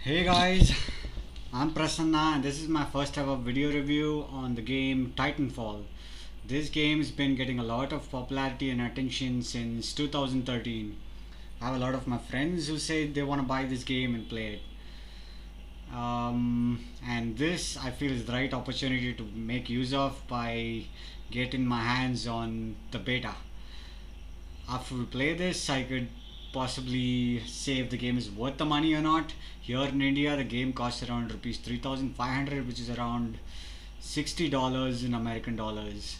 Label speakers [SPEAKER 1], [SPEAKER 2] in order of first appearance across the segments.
[SPEAKER 1] Hey guys, I'm Prasanna and this is my first ever video review on the game Titanfall. This game's been getting a lot of popularity and attention since 2013. I have a lot of my friends who say they want to buy this game and play it. And this I feel is the right opportunity to make use of by getting my hands on the beta. After we play this, I could possibly say if the game is worth the money or not. Here in India, the game costs around rupees 3,500, which is around $60 in American dollars.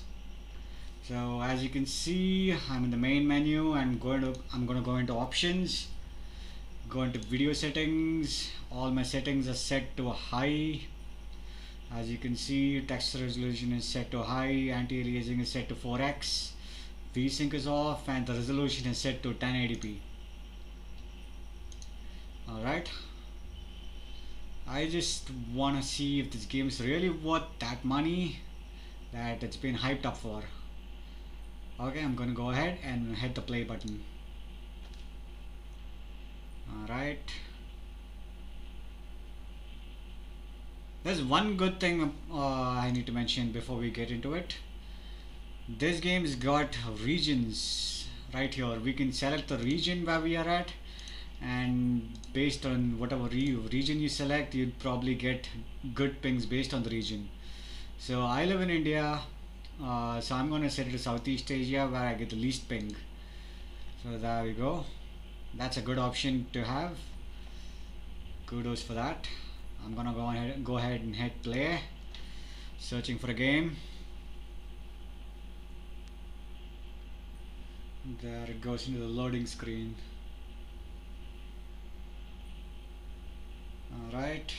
[SPEAKER 1] So as you can see, I'm in the main menu. I'm gonna go into options, go into video settings. All my settings are set to high. As you can see, texture resolution is set to high, anti-aliasing is set to 4x, VSync is off, and the resolution is set to 1080p. Alright, I just want to see if this game is really worth that money that it's been hyped up for. Okay, I'm gonna go ahead and hit the play button. Alright, there's one good thing I need to mention before we get into it. This game's got regions right here. We can select the region where we are at, and based on whatever region you select, you'd probably get good pings based on the region. So I live in India, so I'm gonna set it to Southeast Asia where I get the least ping. So there we go. That's a good option to have. Kudos for that. I'm gonna go ahead and hit play. Searching for a game. There it goes into the loading screen. Alright,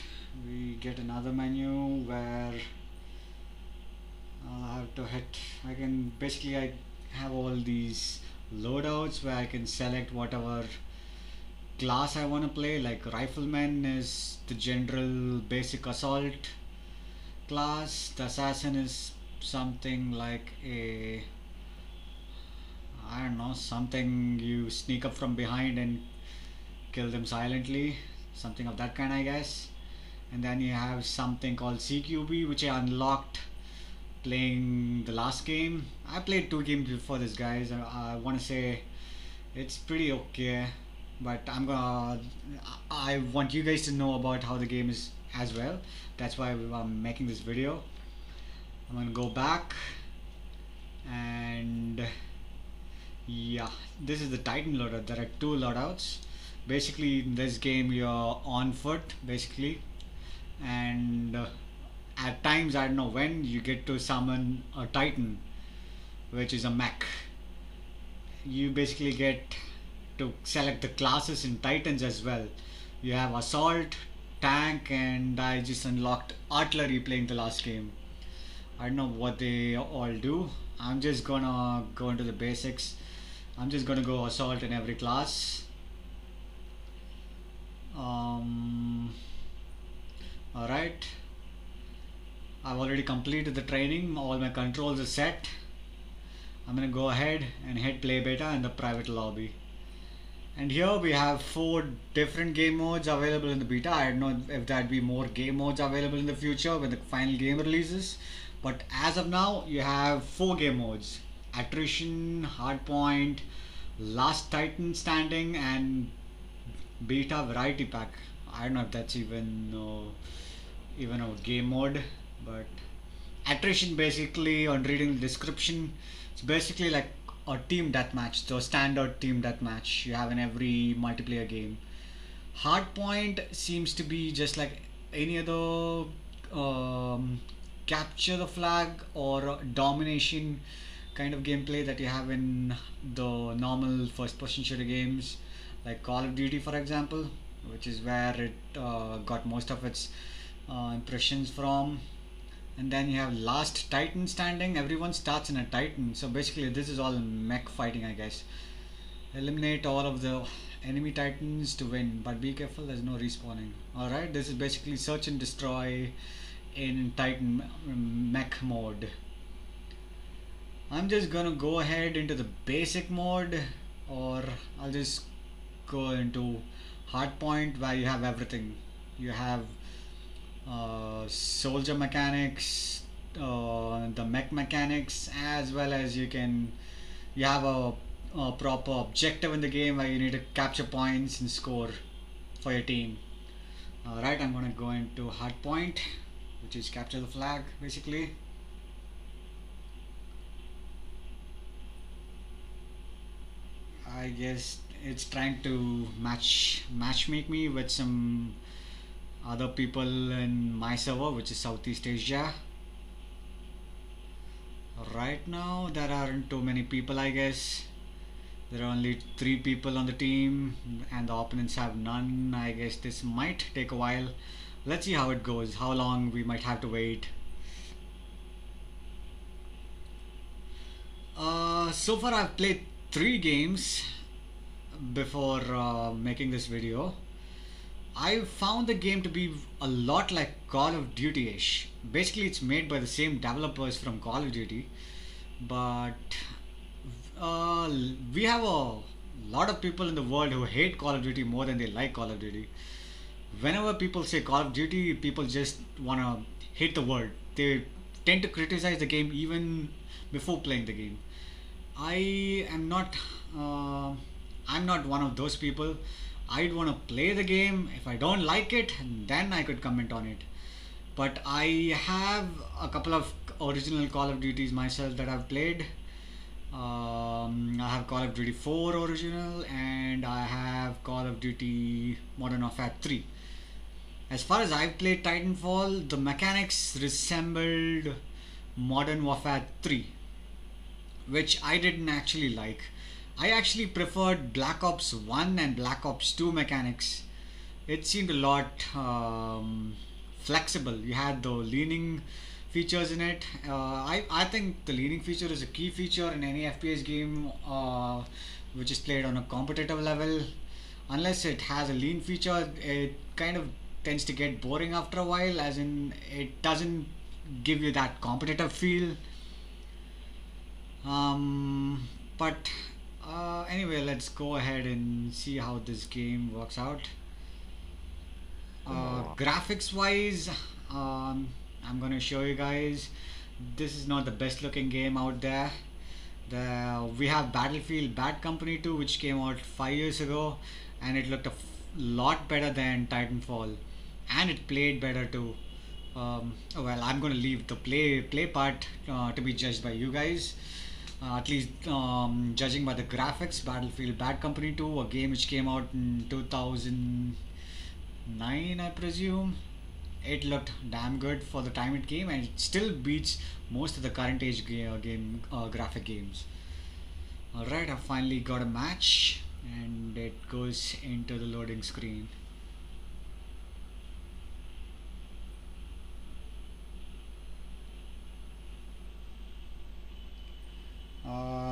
[SPEAKER 1] we get another menu where I'll have to hit, I have all these loadouts where I can select whatever class I want to play. Like rifleman is the general basic assault class, the assassin is something like a, I don't know, something you sneak up from behind and kill them silently, something of that kind I guess. And then you have something called CQB, which I unlocked playing the last game. I played 2 games before this, guys. I want to say it's pretty okay, but I want you guys to know about how the game is as well. That's why I'm making this video. I'm gonna go back, and yeah, this is the Titan loadout. There are 2 loadouts. Basically in this game you're on foot basically, and at times, I don't know when, you get to summon a Titan, which is a mech. You basically get to select the classes in Titans as well. You have assault, tank, and I just unlocked artillery playing the last game. I don't know what they all do. I'm just gonna go into the basics. I'm just gonna go assault in every class. Alright, I've already completed the training. All my controls are set. I'm gonna go ahead and hit play beta in the private lobby. And here we have 4 different game modes available in the beta. I don't know if there'd be more game modes available in the future when the final game releases, but as of now you have 4 game modes: Attrition, Hardpoint, Last Titan Standing, and Beta Variety Pack. I don't know if that's even a game mode, but Attrition, basically, on reading the description, it's basically like a team deathmatch, the standard team deathmatch you have in every multiplayer game. Hardpoint seems to be just like any other capture the flag or domination kind of gameplay that you have in the normal first person shooter games like Call of Duty, for example, which is where it got most of its impressions from. And then you have Last Titan Standing. Everyone starts in a Titan, so basically this is all mech fighting, I guess. Eliminate all of the enemy Titans to win, but be careful, there's no respawning. Alright, this is basically search and destroy in Titan mech mode. I'm just gonna go ahead into the basic mode, or I'll just go into Hardpoint where you have everything. You have soldier mechanics, the mech mechanics, as well as you have a proper objective in the game where you need to capture points and score for your team. Alright, I'm gonna go into hardpoint, which is capture the flag basically. I guess it's trying to matchmake me with some other people in my server, which is Southeast Asia. Right now there aren't too many people, I guess. There are only 3 people on the team and the opponents have none. I guess this might take a while. Let's see how it goes, how long we might have to wait. So far I've played 3 games before making this video. I found the game to be a lot like Call of Duty-ish. Basically it's made by the same developers from Call of Duty, but we have a lot of people in the world who hate Call of Duty more than they like Call of Duty. Whenever people say Call of Duty, people just wanna hate the word. They tend to criticize the game even before playing the game. I am not I'm not one of those people. I'd want to play the game. If I don't like it, then I could comment on it. But I have a couple of original Call of Duties myself that I've played. I have Call of Duty 4 original and I have Call of Duty Modern Warfare 3. As far as I've played Titanfall, the mechanics resembled Modern Warfare 3, which I didn't actually like. I actually preferred Black Ops 1 and Black Ops 2 mechanics. It seemed a lot flexible. You had the leaning features in it. I think the leaning feature is a key feature in any FPS game which is played on a competitive level. Unless it has a lean feature, it kind of tends to get boring after a while, as in it doesn't give you that competitive feel. Anyway, let's go ahead and see how this game works out. Graphics wise, I'm gonna show you guys, this is not the best looking game out there. We have Battlefield Bad Company 2, which came out 5 years ago, and it looked a lot better than Titanfall, and it played better too. Well, I'm gonna leave the play part to be judged by you guys. At least judging by the graphics, Battlefield Bad Company 2, a game which came out in 2009, I presume. It looked damn good for the time it came, and it still beats most of the current age graphic games. Alright, I finally got a match, and it goes into the loading screen.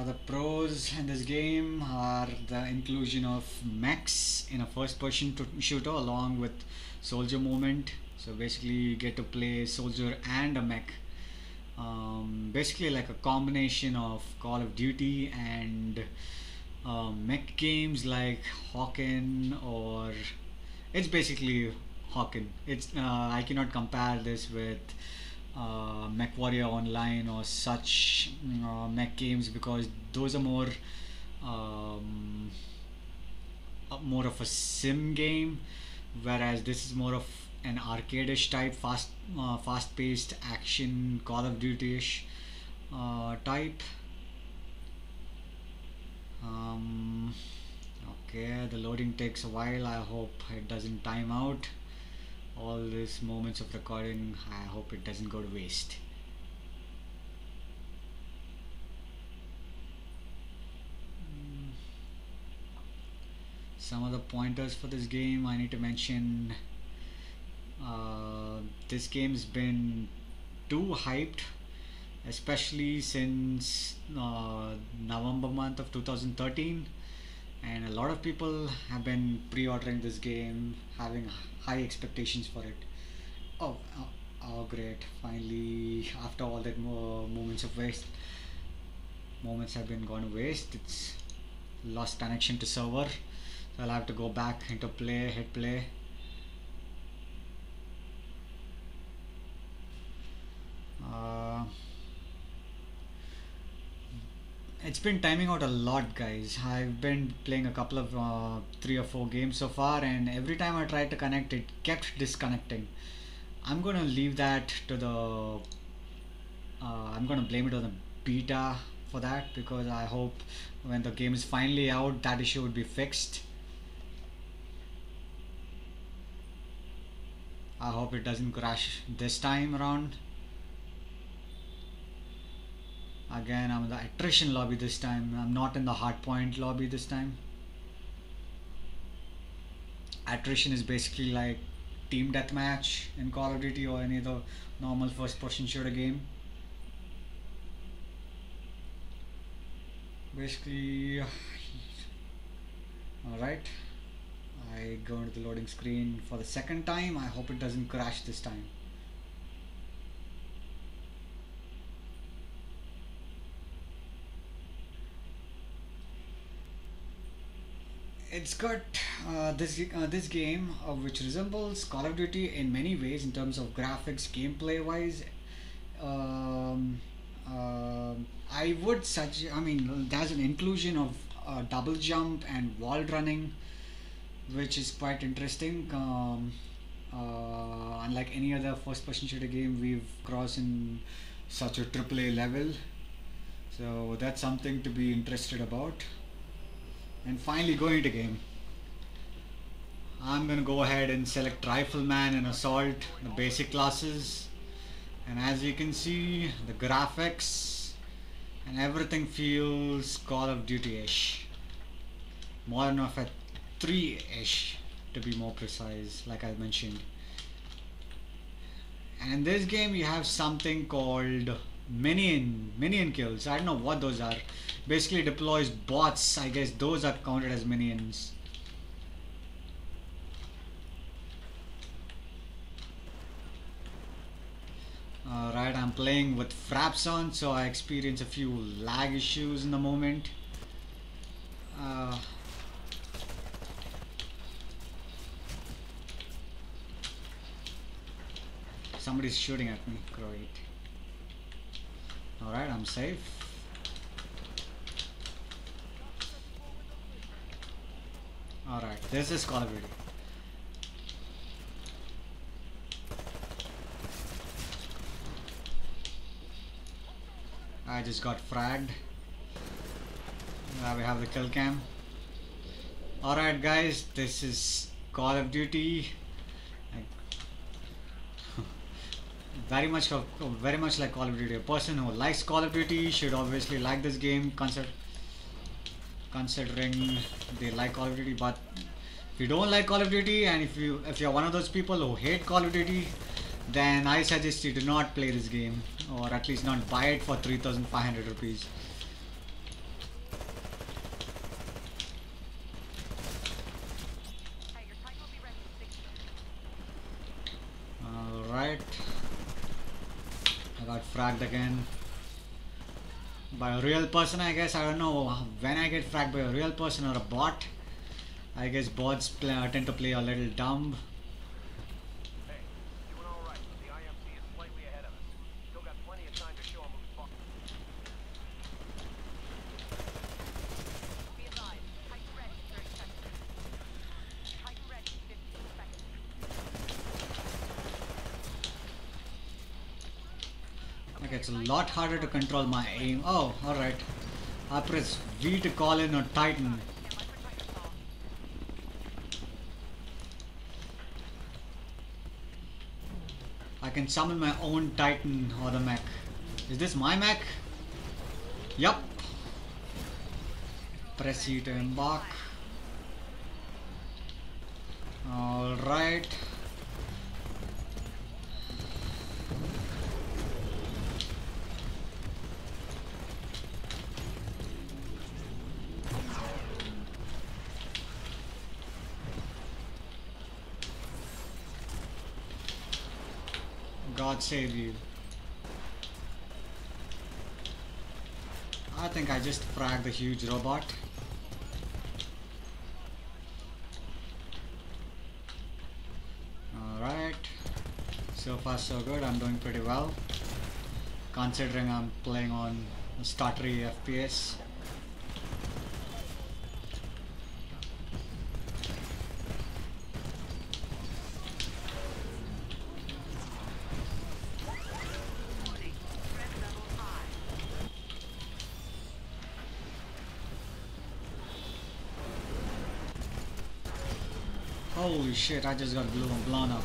[SPEAKER 1] The pros in this game are the inclusion of mechs in a first-person shooter along with soldier movement. So basically you get to play soldier and a mech. Basically like a combination of Call of Duty and mech games like Hawken, or it's basically Hawken. It's I cannot compare this with MechWarrior Online or such mech games, because those are more of a sim game, whereas this is more of an arcade-ish type, fast-paced action Call of Duty-ish type. Okay, the loading takes a while. I hope it doesn't time out. All these moments of recording, I hope it doesn't go to waste. Some of the pointers for this game I need to mention. This game's been too hyped, especially since November month of 2013, and a lot of people have been pre-ordering this game, having high expectations for it. Oh, great, finally, after all that moments have been gone to waste. It's lost connection to server, so I'll have to go back into hit play. It's been timing out a lot, guys. I've been playing a couple of 3 or 4 games so far, and every time I tried to connect, it kept disconnecting. I'm gonna leave that to the. I'm gonna blame it on the beta for that, because I hope when the game is finally out, that issue would be fixed. I hope it doesn't crash this time around. Again, I'm in the attrition lobby this time. I'm not in the hardpoint lobby this time. Attrition is basically like team deathmatch in Call of Duty or any other normal first-person shooter game. Basically, alright. I go into the loading screen for the second time. I hope it doesn't crash this time. It's got this game which resembles Call of Duty in many ways in terms of graphics, gameplay wise. Um, I would suggest. I mean, there's an inclusion of double jump and wall running, which is quite interesting. Unlike any other first-person shooter game we've crossed in such a AAA level, so that's something to be interested about. And finally, going to game, I'm gonna go ahead and select Rifleman and Assault, the basic classes, and as you can see, the graphics and everything feels Call of Duty-ish, Modern Warfare 3-ish to be more precise, like I mentioned. And in this game you have something called minion kills. I don't know what those are. Basically deploys bots. I guess those are counted as minions. Alright, I'm playing with fraps on, so I experience a few lag issues in the moment. Somebody's shooting at me. Great. Alright, I'm safe. Alright, this is Call of Duty. I just got fragged. Now we have the kill cam. Alright guys, this is Call of Duty. Very much like Call of Duty. A person who likes Call of Duty should obviously like this game, considering they like Call of Duty. But if you don't like Call of Duty, and if you're one of those people who hate Call of Duty, then I suggest you do not play this game, or at least not buy it for 3,500 rupees. Alright, I got fragged again by a real person, I guess. I don't know when I get fragged by a real person or a bot. I guess bots tend to play a little dumb. Okay, it's a lot harder to control my aim. Oh, alright. I press V to call in a Titan. I can summon my own Titan or the mech. Is this my mech? Yup. Press E to embark. Alright. God save you. I think I just fragged the huge robot. Alright. So far so good. I'm doing pretty well, considering I'm playing on a stuttery FPS. Holy shit, I just got blown up.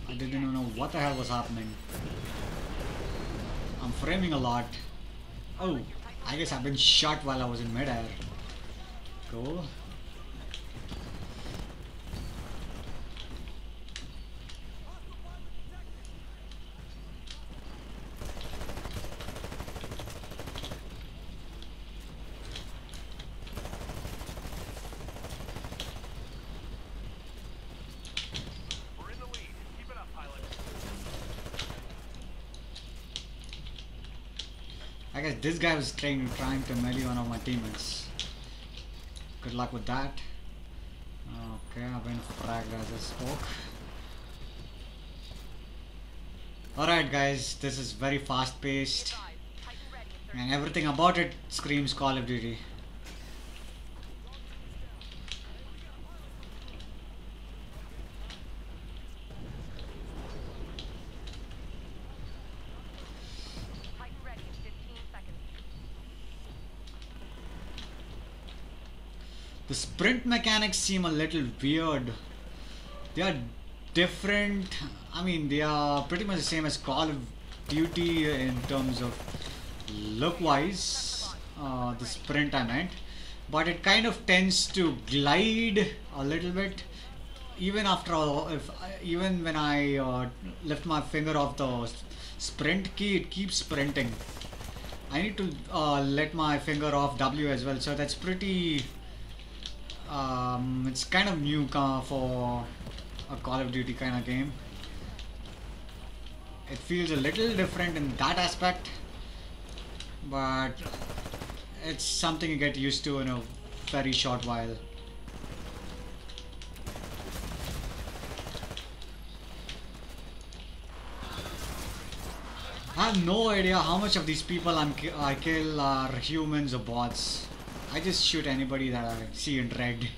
[SPEAKER 1] I didn't even know what the hell was happening. I'm framing a lot. Oh, I guess I've been shot while I was in midair. Cool. I guess this guy was trying to melee one of my teammates. Good luck with that. Okay, I went fragged as I spoke. Alright guys, this is very fast paced and everything about it screams Call of Duty. The sprint mechanics seem a little weird. They are different. I mean, they are pretty much the same as Call of Duty in terms of look wise. The sprint I meant. But it kind of tends to glide a little bit. Even after all, even when I lift my finger off the sprint key, it keeps sprinting. I need to let my finger off W as well, so that's pretty. It's kind of new for a Call of Duty kind of game. It feels a little different in that aspect, but it's something you get used to in a very short while. I have no idea how much of these people I kill are humans or bots. I just shoot anybody that I see in red.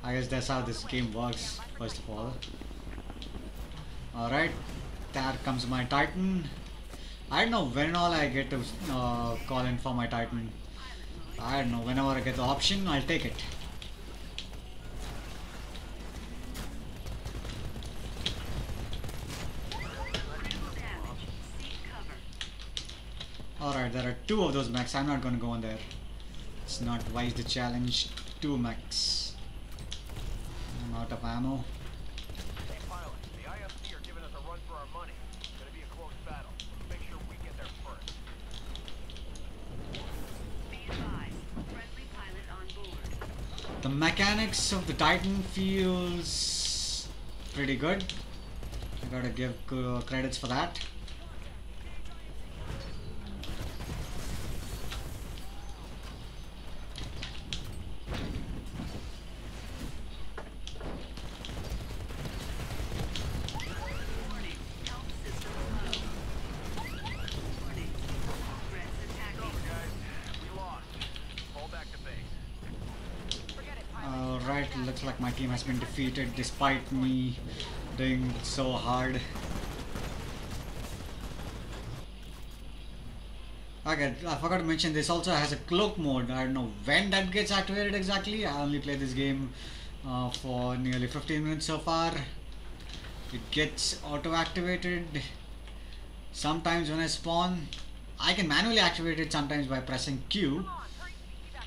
[SPEAKER 1] I guess that's how this game works, first of all. Alright, there comes my Titan. I don't know when all I get to call in for my Titan. I don't know, whenever I get the option, I'll take it. Alright, there are two of those mechs. I'm not gonna go in there. It's not wise to challenge two mechs. I'm out of ammo.
[SPEAKER 2] Hey pilot, the IFC are giving us a run for our money. It's gonna be a close battle. Let's make sure we get there first.
[SPEAKER 3] Be advised, friendly pilot on board.
[SPEAKER 1] The mechanics of the Titan feels pretty good. I gotta give credits for that. Looks like my team has been defeated despite me doing so hard. Okay, I forgot to mention this also has a cloak mode. I don't know when that gets activated exactly. I only played this game for nearly 15 minutes so far. It gets auto activated sometimes when I spawn. I can manually activate it sometimes by pressing Q.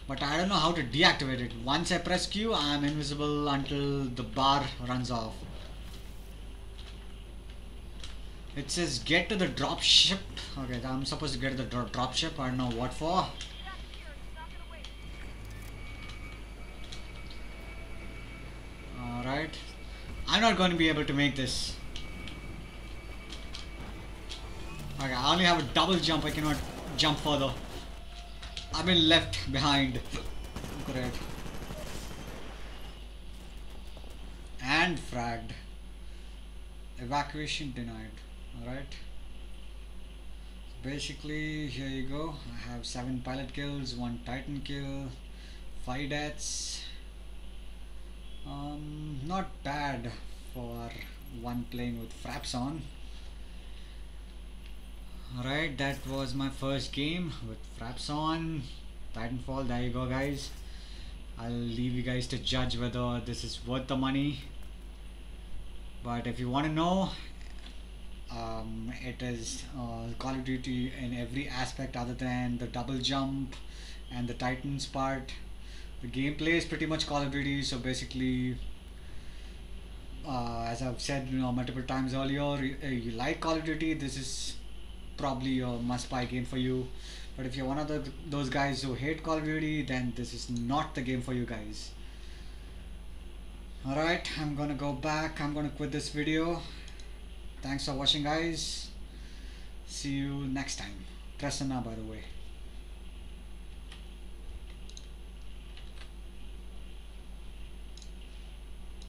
[SPEAKER 1] But I don't know how to deactivate it. Once I press Q, I am invisible until the bar runs off. It says get to the drop ship. Okay, I'm supposed to get to the drop ship. I don't know what for. Alright. I'm not going to be able to make this. Okay, I only have a double jump. I cannot jump further. I've been left behind. Great. And fragged. Evacuation denied. Alright. Basically, here you go. I have 7 pilot kills, 1 Titan kill, 5 deaths. Not bad for one playing with fraps on. Alright, that was my first game with fraps on. Titanfall, there you go guys. I'll leave you guys to judge whether this is worth the money. But if you want to know, it is Call of Duty in every aspect other than the double jump and the Titans part. The gameplay is pretty much Call of Duty. So basically, as I've said multiple times earlier, you like Call of Duty, this is probably a must-buy game for you. But if you're one of those guys who hate Call of Duty, then this is not the game for you guys. Alright, I'm gonna go back. I'm gonna quit this video. Thanks for watching, guys. See you next time. Prasanna, by the way.